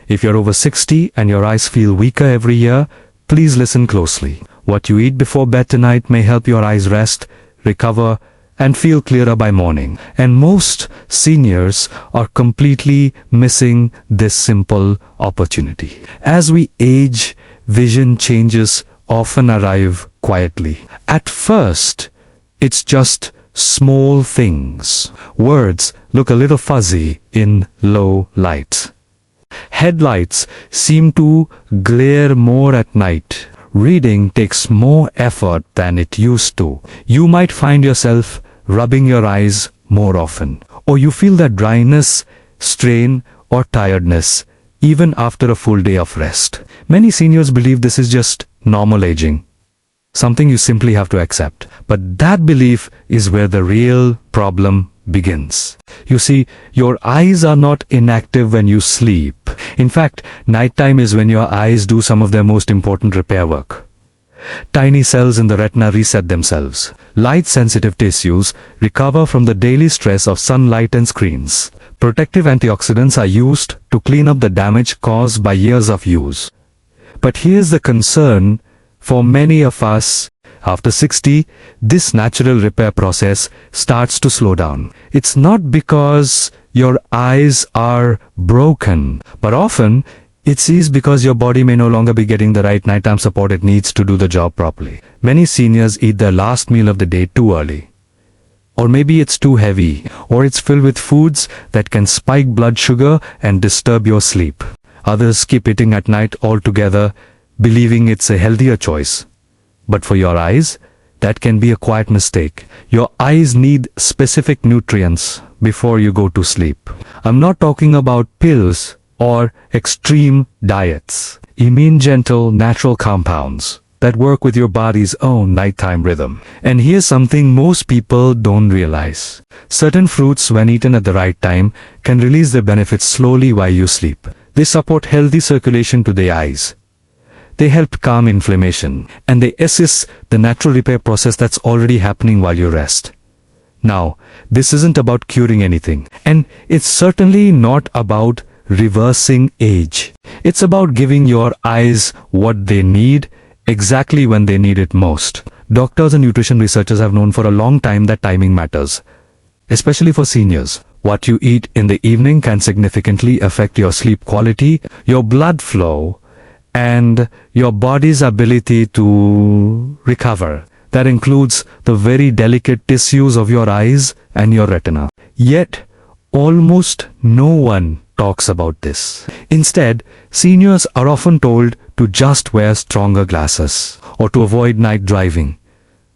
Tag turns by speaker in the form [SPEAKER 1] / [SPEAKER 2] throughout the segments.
[SPEAKER 1] If you're over 60 and your eyes feel weaker every year, please listen closely. What you eat before bed tonight may help your eyes rest, recover, and feel clearer by morning. And most seniors are completely missing this simple opportunity. As we age, vision changes often arrive quietly. At first, it's just small things. Words look a little fuzzy in low light. Headlights seem to glare more at night. Reading takes more effort than it used to. You might find yourself rubbing your eyes more often, or you feel that dryness, strain, or tiredness even after a full day of rest. Many seniors believe this is just normal aging, something you simply have to accept. But that belief is where the real problem begins. You see, your eyes are not inactive when you sleep. In fact, nighttime is when your eyes do some of their most important repair work. Tiny cells in the retina reset themselves. Light-sensitive tissues recover from the daily stress of sunlight and screens. Protective antioxidants are used to clean up the damage caused by years of use. But here's the concern for many of us. After 60, this natural repair process starts to slow down. It's not because your eyes are broken, but often it is because your body may no longer be getting the right nighttime support it needs to do the job properly. Many seniors eat their last meal of the day too early. Or maybe it's too heavy, or it's filled with foods that can spike blood sugar and disturb your sleep. Others skip eating at night altogether, believing it's a healthier choice. But for your eyes, that can be a quiet mistake. Your eyes need specific nutrients before you go to sleep. I'm not talking about pills or extreme diets. I mean gentle, natural compounds that work with your body's own nighttime rhythm. And here's something most people don't realize. Certain fruits, when eaten at the right time, can release their benefits slowly while you sleep. They support healthy circulation to the eyes. They help calm inflammation, and they assist the natural repair process that's already happening while you rest. Now, this isn't about curing anything, and it's certainly not about reversing age. It's about giving your eyes what they need, exactly when they need it most. Doctors and nutrition researchers have known for a long time that timing matters, especially for seniors. What you eat in the evening can significantly affect your sleep quality, your blood flow, and your body's ability to recover. That includes the very delicate tissues of your eyes and your retina. Yet, almost no one talks about this. Instead, seniors are often told to just wear stronger glasses or to avoid night driving.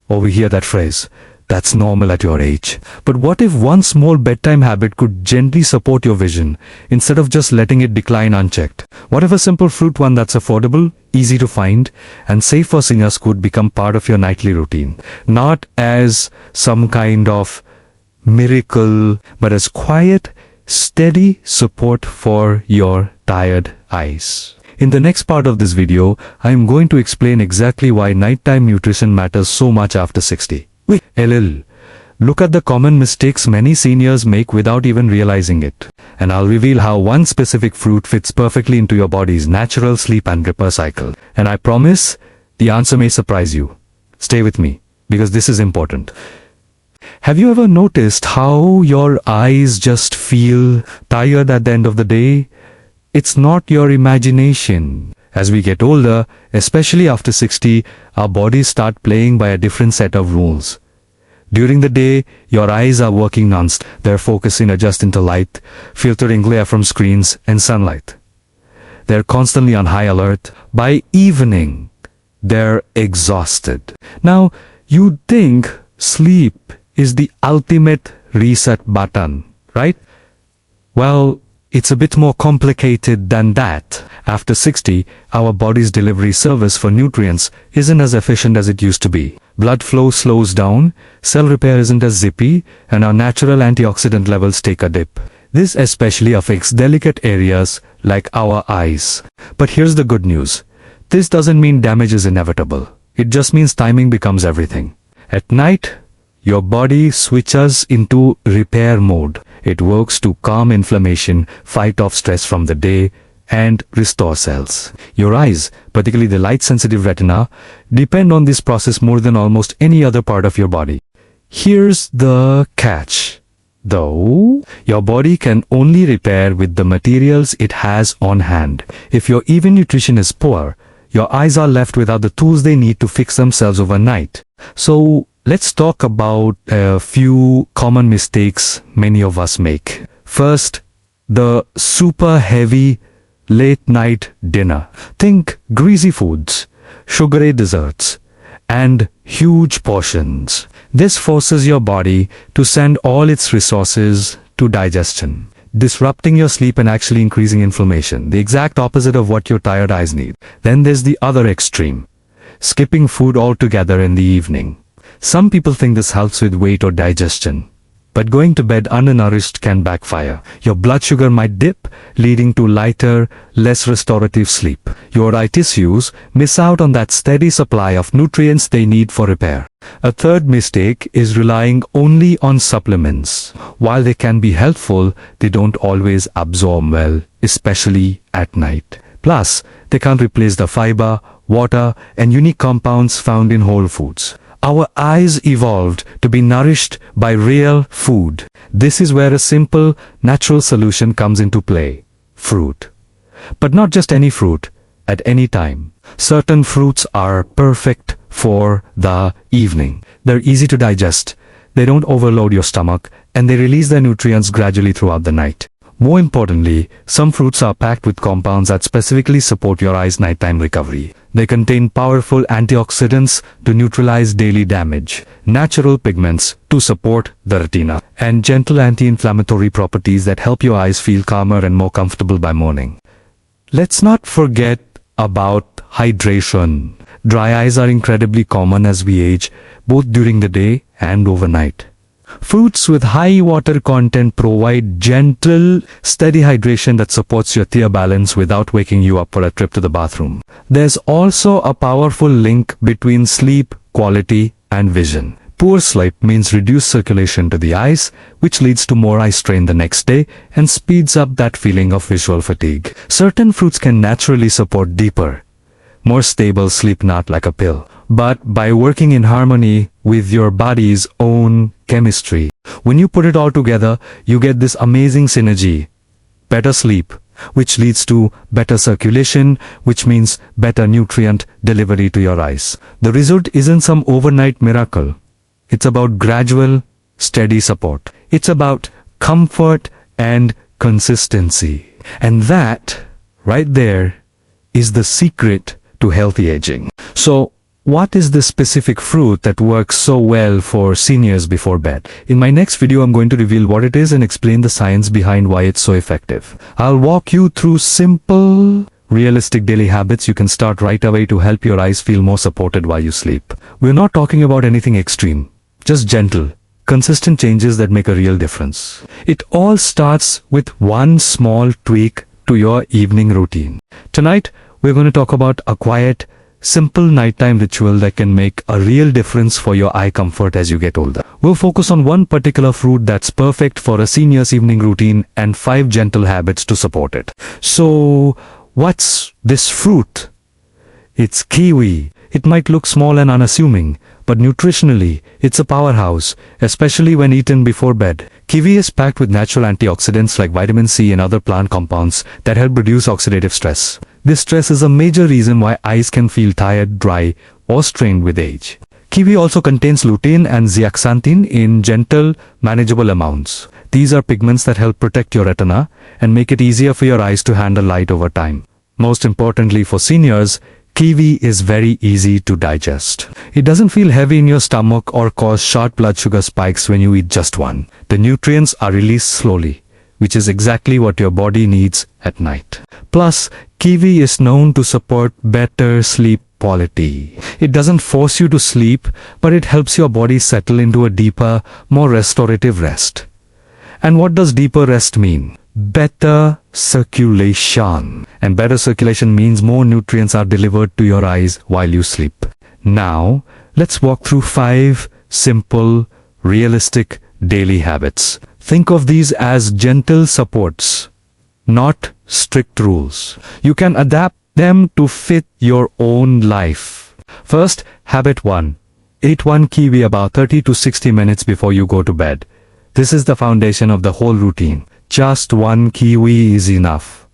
[SPEAKER 1] Or we hear that phrase, "That's normal at your age." But what if one small bedtime habit could gently support your vision instead of just letting it decline unchecked? What if a simple fruit, one that's affordable, easy to find, and safe for seniors, could become part of your nightly routine? Not as some kind of miracle, but as quiet, steady support for your tired eyes. In the next part of this video, I am going to explain exactly why nighttime nutrition matters so much after 60. Wait, look at the common mistakes many seniors make without even realizing it. And I'll reveal how one specific fruit fits perfectly into your body's natural sleep and repair cycle. And I promise, the answer may surprise you. Stay with me, because this is important. Have you ever noticed how your eyes just feel tired at the end of the day? It's not your imagination. As we get older, especially after 60, our bodies start playing by a different set of rules. During the day, your eyes are working non-stop. They're focusing, adjusting to light, filtering glare from screens and sunlight. They're constantly on high alert. By evening, they're exhausted. Now, you'd think sleep is the ultimate reset button, right? Well, it's a bit more complicated than that. After 60, our body's delivery service for nutrients isn't as efficient as it used to be. Blood flow slows down, cell repair isn't as zippy, and our natural antioxidant levels take a dip. This especially affects delicate areas like our eyes. But here's the good news. This doesn't mean damage is inevitable. It just means timing becomes everything. At night, your body switches into repair mode. It works to calm inflammation, fight off stress from the day, and restore cells. Your eyes, particularly the light-sensitive retina, depend on this process more than almost any other part of your body. Here's the catch, though. Your body can only repair with the materials it has on hand. If your even nutrition is poor, your eyes are left without the tools they need to fix themselves overnight. So, let's talk about a few common mistakes many of us make. First, the super heavy late night dinner. Think greasy foods, sugary desserts, and huge portions. This forces your body to send all its resources to digestion, disrupting your sleep and actually increasing inflammation, the exact opposite of what your tired eyes need. Then there's the other extreme, skipping food altogether in the evening. Some people think this helps with weight or digestion, but going to bed undernourished can backfire. Your blood sugar might dip, leading to lighter, less restorative sleep. Your eye tissues miss out on that steady supply of nutrients they need for repair. A third mistake is relying only on supplements. While they can be helpful, they don't always absorb well, especially at night. Plus, they can't replace the fiber, water, and unique compounds found in whole foods. Our eyes evolved to be nourished by real food. This is where a simple, natural solution comes into play. Fruit. But not just any fruit, at any time. Certain fruits are perfect for the evening. They're easy to digest, they don't overload your stomach, and they release their nutrients gradually throughout the night. More importantly, some fruits are packed with compounds that specifically support your eye's nighttime recovery. They contain powerful antioxidants to neutralize daily damage, natural pigments to support the retina, and gentle anti-inflammatory properties that help your eyes feel calmer and more comfortable by morning. Let's not forget about hydration. Dry eyes are incredibly common as we age, both during the day and overnight. Fruits with high water content provide gentle, steady hydration that supports your tear balance without waking you up for a trip to the bathroom. There's also a powerful link between sleep quality and vision. Poor sleep means reduced circulation to the eyes, which leads to more eye strain the next day and speeds up that feeling of visual fatigue. Certain fruits can naturally support deeper, more stable sleep, not like a pill, but by working in harmony with your body's own chemistry. When you put it all together, you get this amazing synergy. Better sleep, which leads to better circulation, which means better nutrient delivery to your eyes. The result isn't some overnight miracle. It's about gradual, steady support. It's about comfort and consistency. And that, right there, is the secret to healthy aging. So, what is the specific fruit that works so well for seniors before bed? In my next video, I'm going to reveal what it is and explain the science behind why it's so effective. I'll walk you through simple, realistic daily habits you can start right away to help your eyes feel more supported while you sleep. We're not talking about anything extreme, just gentle, consistent changes that make a real difference. It all starts with one small tweak to your evening routine. Tonight, we're going to talk about a quiet, simple nighttime ritual that can make a real difference for your eye comfort as you get older. We'll focus on one particular fruit that's perfect for a senior's evening routine and 5 gentle habits to support it. So, what's this fruit? It's kiwi. It might look small and unassuming, but nutritionally, it's a powerhouse, especially when eaten before bed. Kiwi is packed with natural antioxidants like vitamin C and other plant compounds that help reduce oxidative stress. This stress is a major reason why eyes can feel tired, dry, or strained with age. Kiwi also contains lutein and zeaxanthin in gentle, manageable amounts. These are pigments that help protect your retina and make it easier for your eyes to handle light over time. Most importantly for seniors, kiwi is very easy to digest. It doesn't feel heavy in your stomach or cause sharp blood sugar spikes when you eat just one. The nutrients are released slowly, which is exactly what your body needs at night. Plus, kiwi is known to support better sleep quality. It doesn't force you to sleep, but it helps your body settle into a deeper, more restorative rest. And what does deeper rest mean? Better circulation. And better circulation means more nutrients are delivered to your eyes while you sleep. Now, let's walk through 5 simple, realistic daily habits. Think of these as gentle supports, not strict rules. You can adapt them to fit your own life. First, habit 1. Eat one kiwi about 30 to 60 minutes before you go to bed. This is the foundation of the whole routine. Just one kiwi is enough.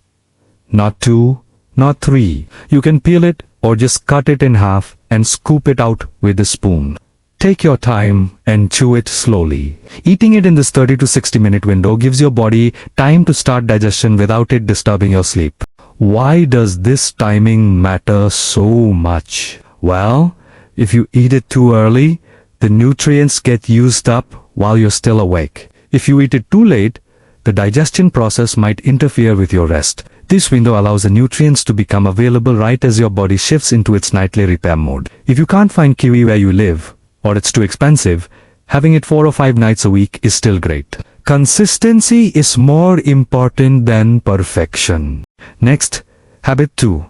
[SPEAKER 1] Not 2, not 3. You can peel it or just cut it in half and scoop it out with a spoon. Take your time and chew it slowly. Eating it in this 30 to 60 minute window gives your body time to start digestion without it disturbing your sleep. Why does this timing matter so much? Well, if you eat it too early, the nutrients get used up while you're still awake. If you eat it too late, the digestion process might interfere with your rest. This window allows the nutrients to become available right as your body shifts into its nightly repair mode. If you can't find kiwi where you live, or it's too expensive, having it 4 or 5 nights a week is still great. Consistency is more important than perfection. Next, habit 2.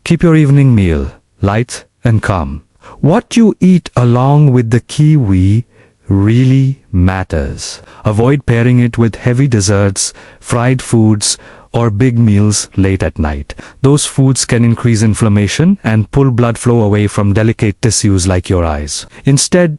[SPEAKER 1] Keep your evening meal light and calm. What you eat along with the kiwi really matters. Avoid pairing it with heavy desserts, fried foods, or big meals late at night. Those foods can increase inflammation and pull blood flow away from delicate tissues like your eyes. Instead,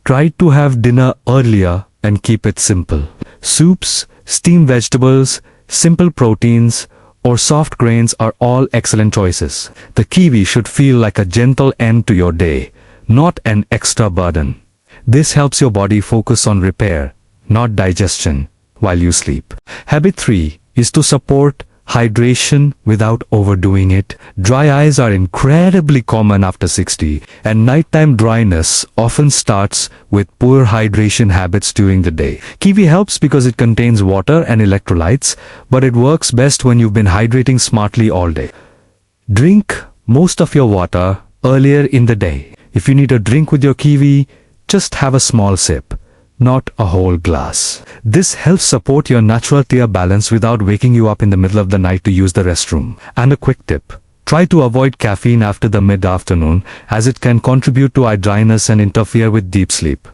[SPEAKER 1] try to have dinner earlier and keep it simple. Soups, steamed vegetables, simple proteins, or soft grains are all excellent choices. The kiwi should feel like a gentle end to your day, not an extra burden. This helps your body focus on repair, not digestion, while you sleep. Habit 3 is to support hydration without overdoing it. Dry eyes are incredibly common after 60, and nighttime dryness often starts with poor hydration habits during the day. Kiwi helps because it contains water and electrolytes, but it works best when you've been hydrating smartly all day. Drink most of your water earlier in the day. If you need a drink with your kiwi, just have a small sip, not a whole glass. This helps support your natural tear balance without waking you up in the middle of the night to use the restroom. And a quick tip: try to avoid caffeine after the mid-afternoon, as it can contribute to eye dryness and interfere with deep sleep.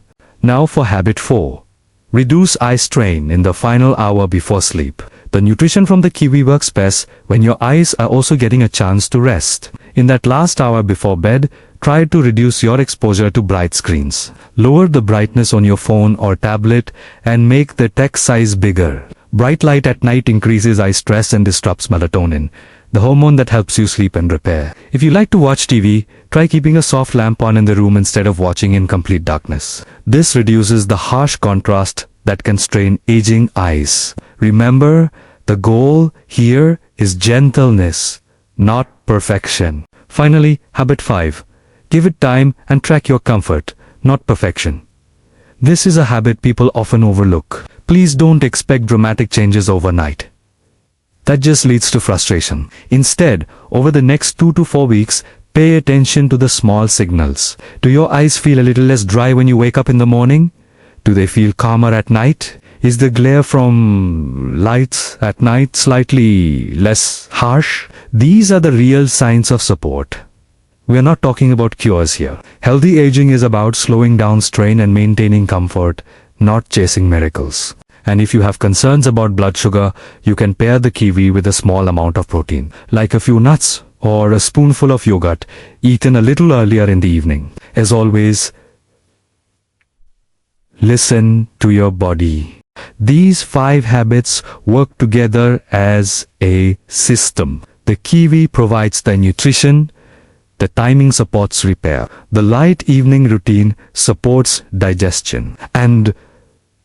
[SPEAKER 1] Now for habit 4. Reduce eye strain in the final hour before sleep. The nutrition from the kiwi works best when your eyes are also getting a chance to rest. In that last hour before bed, try to reduce your exposure to bright screens. Lower the brightness on your phone or tablet and make the text size bigger. Bright light at night increases eye stress and disrupts melatonin, the hormone that helps you sleep and repair. If you like to watch TV, try keeping a soft lamp on in the room instead of watching in complete darkness. This reduces the harsh contrast that can strain aging eyes. Remember, the goal here is gentleness, not perfection. Finally, habit 5. Give it time and track your comfort, not perfection. This is a habit people often overlook. Please don't expect dramatic changes overnight. That just leads to frustration. Instead, over the next 2 to 4 weeks, pay attention to the small signals. Do your eyes feel a little less dry when you wake up in the morning? Do they feel calmer at night? Is the glare from lights at night slightly less harsh? These are the real signs of support. We are not talking about cures here. Healthy aging is about slowing down strain and maintaining comfort, not chasing miracles. And if you have concerns about blood sugar, you can pair the kiwi with a small amount of protein, like a few nuts or a spoonful of yogurt, eaten a little earlier in the evening. As always, listen to your body. These 5 habits work together as a system. The kiwi provides the nutrition, the timing supports repair, the light evening routine supports digestion, and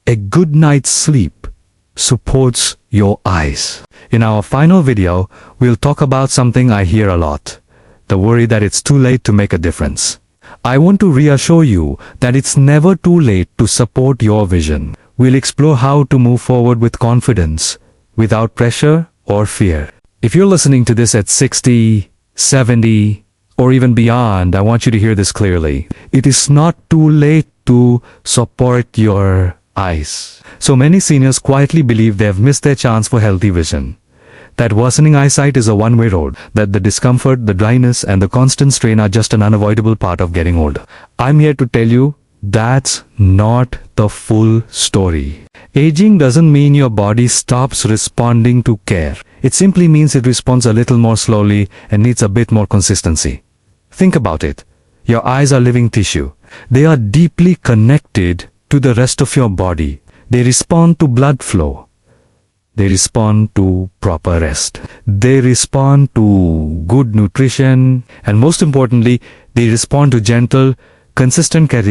[SPEAKER 1] a good night's sleep supports your eyes. In our final video, we'll talk about something I hear a lot: the worry that it's too late to make a difference. I want to reassure you that it's never too late to support your vision. We'll explore how to move forward with confidence, without pressure or fear. If you're listening to this at 60, 70, or even beyond, I want you to hear this clearly. It is not too late to support your eyes. So many seniors quietly believe they have missed their chance for healthy vision. That worsening eyesight is a one-way road, that the discomfort, the dryness, and the constant strain are just an unavoidable part of getting older. I'm here to tell you that's not the full story. Aging doesn't mean your body stops responding to care. It simply means it responds a little more slowly and needs a bit more consistency. Think about it. Your eyes are living tissue. They are deeply connected to the rest of your body. They respond to blood flow. They respond to proper rest. They respond to good nutrition. And most importantly, they respond to gentle, consistent care,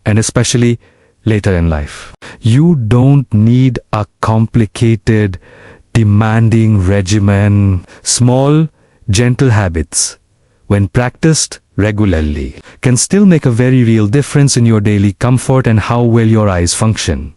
[SPEAKER 1] and especially later in life. You don't need a complicated, demanding regimen. Small, gentle habits, when practiced regularly, can still make a very real difference in your daily comfort and how well your eyes function.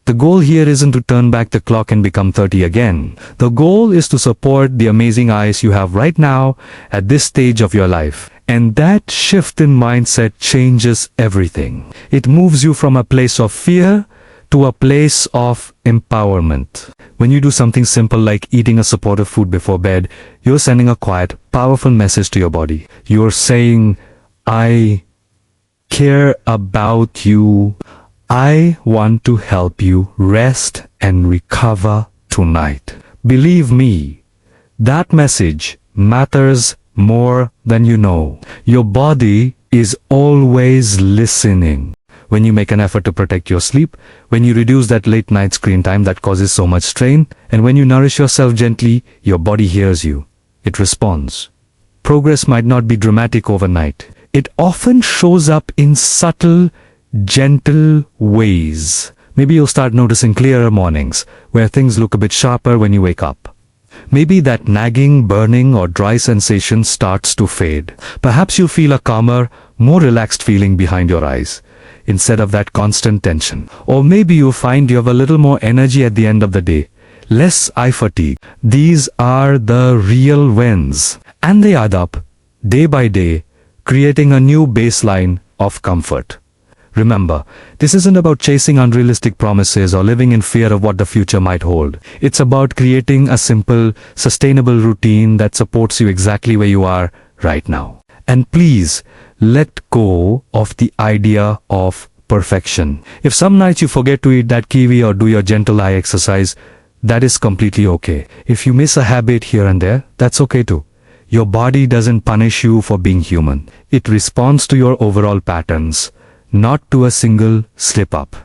[SPEAKER 1] The goal here isn't to turn back the clock and become 30 again. The goal is to support the amazing eyes you have right now at this stage of your life. And that shift in mindset changes everything. It moves you from a place of fear to a place of empowerment. When you do something simple like eating a supportive food before bed, you're sending a quiet, powerful message to your body. You're saying, I care about you. I want to help you rest and recover tonight. Believe me, that message matters more than you know. Your body is always listening. When you make an effort to protect your sleep, when you reduce that late night screen time that causes so much strain, and when you nourish yourself gently, your body hears you. It responds. Progress might not be dramatic overnight. It often shows up in subtle, gentle ways. Maybe you'll start noticing clearer mornings, where things look a bit sharper when you wake up. Maybe that nagging, burning, or dry sensation starts to fade. Perhaps you'll feel a calmer, more relaxed feeling behind your eyes, instead of that constant tension. Or maybe you'll find you have a little more energy at the end of the day, less eye fatigue. These are the real wins. And they add up, day by day, creating a new baseline of comfort. Remember, this isn't about chasing unrealistic promises or living in fear of what the future might hold. It's about creating a simple, sustainable routine that supports you exactly where you are right now. And please, let go of the idea of perfection. If some nights you forget to eat that kiwi or do your gentle eye exercise, that is completely okay. If you miss a habit here and there, that's okay too. Your body doesn't punish you for being human. It responds to your overall patterns, not to a single slip-up.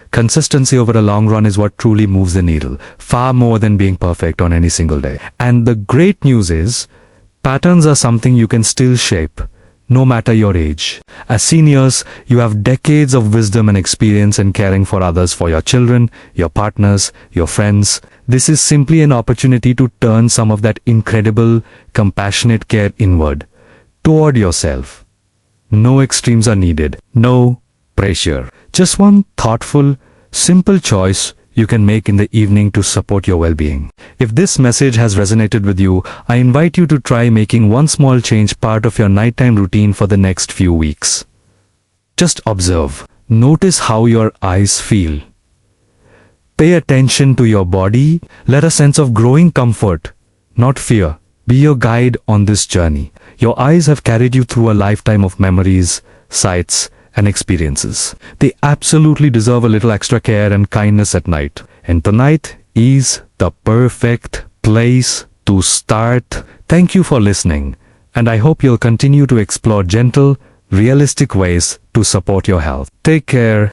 [SPEAKER 1] Consistency over a long run is what truly moves the needle, far more than being perfect on any single day. And the great news is, patterns are something you can still shape, no matter your age. As seniors, you have decades of wisdom and experience in caring for others, for your children, your partners, your friends. This is simply an opportunity to turn some of that incredible, compassionate care inward, toward yourself. No extremes are needed. No pressure. Just one thoughtful, simple choice you can make in the evening to support your well-being. If this message has resonated with you, I invite you to try making one small change part of your nighttime routine for the next few weeks. Just observe. Notice how your eyes feel. Pay attention to your body. Let a sense of growing comfort, not fear, be your guide on this journey. Your eyes have carried you through a lifetime of memories, sights, and experiences. They absolutely deserve a little extra care and kindness at night. And tonight is the perfect place to start. Thank you for listening, and I hope you'll continue to explore gentle, realistic ways to support your health. Take care.